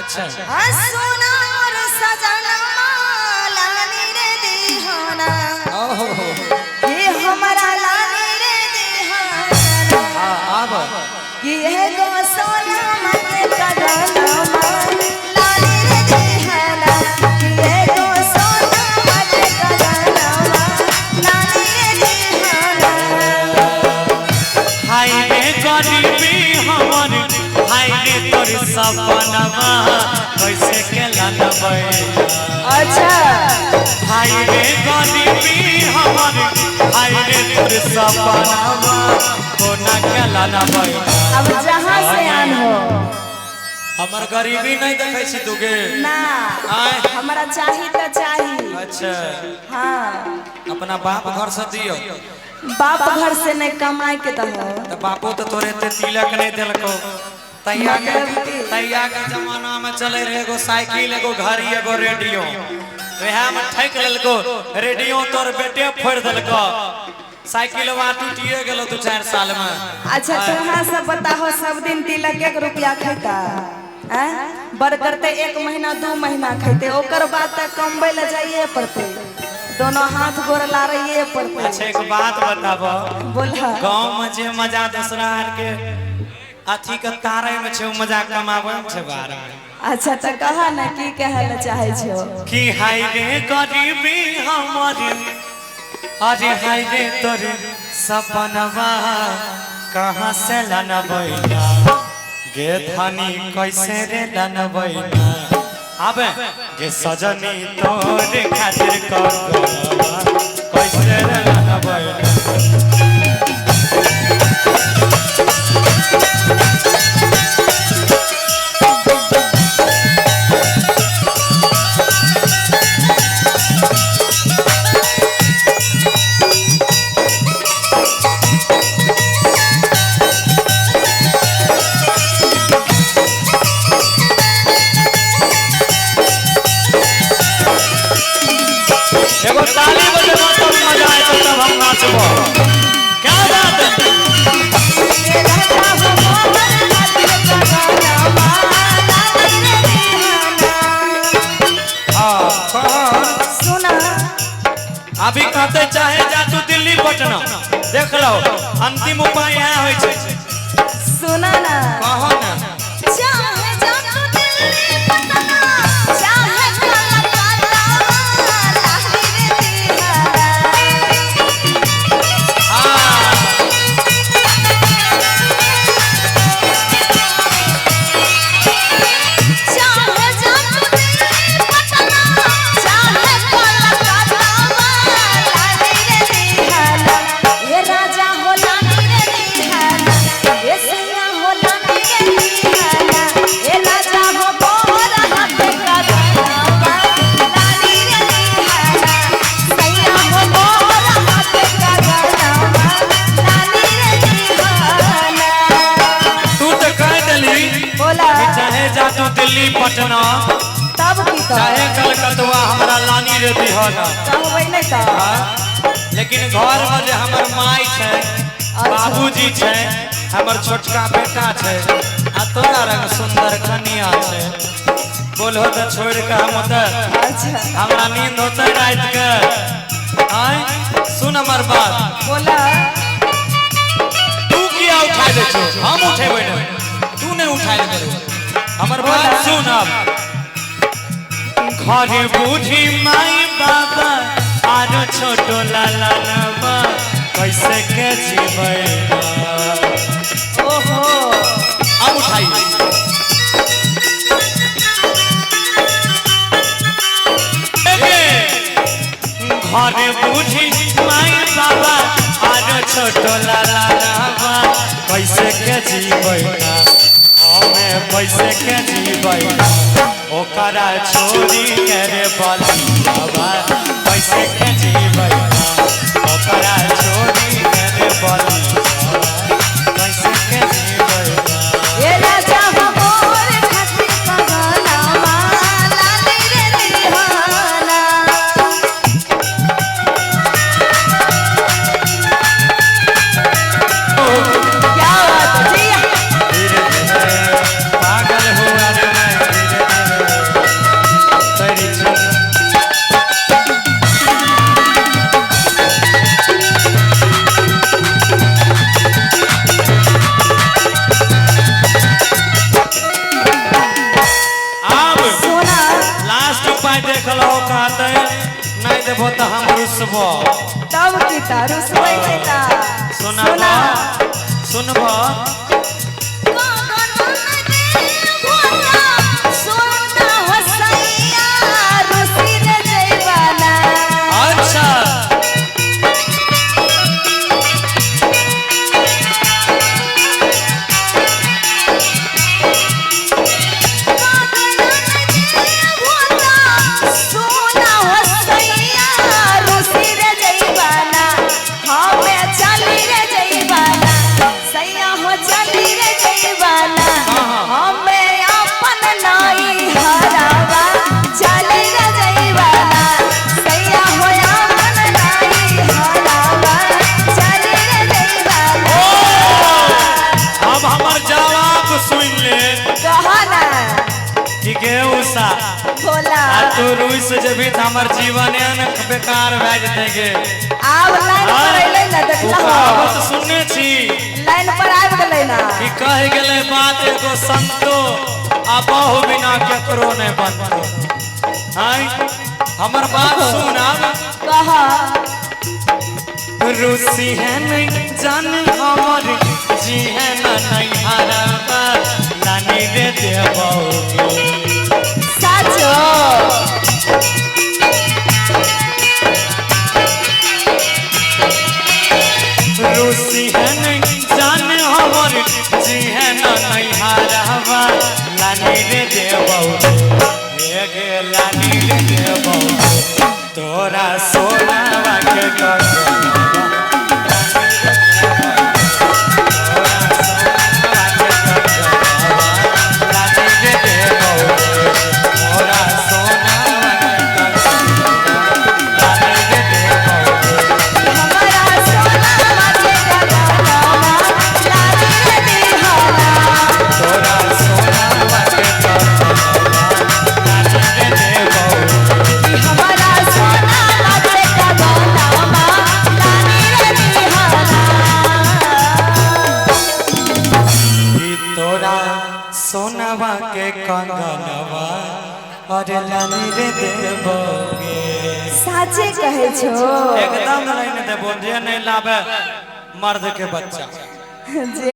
अच्छा सोना और सजना लानी रे दीहाना ये हमारा लानी रे दीहाना कि है गो सोना मत कदना लानी रे दीहाना कि है गो सोना मत कदना लानी रे दीहाना। हाय रे गरीबी हमर हाय रे तोर सपनवा कैसे के लानबे। अच्छा हाय रे गरीबी हमर हाय रे तोर सपनवा कोना के लानबे। अब जहाँ से आन हो हमर गरीबी नहीं देखे छी तुगे ना हमारा चाहिए तो चाहिए। अच्छा हाँ अपना बाप घर से दियो बाप घर से नहीं कमाई के तो तो बापो तो तोरे ते तिलक नहीं देलको। तैया के जमाना में चले रहे एगो साइकिल एगो घड़ी एगो रेडियो वह में ठक लेलको रेडियो तोर बेटे फोड़ देलको साइकिल टूटिए गेलो 2-4 साल में। अच्छा तुम्हारा सब बताओ सब दिन तिलक 1 रुपया खैता बड़ करते 1 महीना 2 महीना खैते ओकर बाद तक कमबै ले जाइए पड़ते दोनों हाथ गोड़ ला रही पड़ते। अच्छा एक बात बताबो बोला गांव में जे मजा दूसरा के अथी के तारे में छे मजा कमावे छे बाहर में। अच्छा तो कहा ना की कहे ले चाहे छो कि हाय रे गरीबी हमर अरे हाय रे तोर सपनवा कहां से लानबैना गे धनी कैसे रे लानबैना। अबे गे सजनी तोर खातिर करगवा कैसे रे लानबैना। एगो ताली बजाना तब मजा आए तब हम नाचबो। क्या बात है सुना अभी कहते चाहे जा तू दिल्ली पटना देख लो अंतिम उपाय यहाँ होय छै। सुना ना कहो ना चाहे जा तू दिल्ली पटना चाहे कलकत्ता लाही रे दीवाना चाहे जा तू दिल्ली पटना चाहे कलकत्ता लाही रे दीवाना ये राजा हो लाही रे दीवाना ये सैया हो लाही रे दीवाना ये राजा हो बोरा हाथ का गाना लाही रे दीवाना सैया हो बोरा हाथ का गाना लाही रे दीवाना। तू तो कह दिली बोला चाहे जा तू दिल्ली पटना तब की तो चाहे कलकत्ता हमरा लानी रे दिहना। कहबै नहीं तो लेकिन घर में जे हमर माई छै बाबूजी छै हमर छोटका बेटा छै आ तोरा रंग सुंदर कन्या छै बोलहो तो छोड़ के हम उधर अच्छा हमरा नींद होते रात के आय सुन हमर बात बोला तू किया उठा दे छो हम उठेबै नहीं तू नहीं उठा ले हमर बात सुन अब घर बूढ़ी माई बाबा आरो छोटो लाला नवा कैसे के जीवे। ओहो अब उठाइए घर बूढ़ी माई बाबा आरो छोटो लाला नवा कैसे के जीवे हमें कैसे के जीवे ओकरा छोरी के रे बलिया कैसे के जीवे ओकरा छोरी के रे बलिया कैसे के जीवे। ये राजा हो मोर खातिर पगला लाली रे दीवाना क्या बात जी धीरे धीरे पागल हुआ रे मैं धीरे सुनाबा सुनबा अच्छा तू रुइस जभी त हमर जीवन न बेकार भ जते गे आब लाइन पर अइलै न देखला बात सुनने छी लाइन पर आबि गेलै ना कि कह गेलै बात एगो संतो आ बहु बिना केकरो नै बनतो हाय हमर बात सुन आब कह रुसी है नहीं जान हमर जी है ना नहीं हराबा लानी रे देबोगी साचो रूसी है नहीं जान हमर जी है ना नहीं हारावा लानी रे देबौ गे लानी रे देबौ तोरा सोनावा के सोनावा के कंगनवा और लानी रे देबोगे साचे कहे छो एकदम नहीं देबो जे नहीं लावे मर्द के बच्चा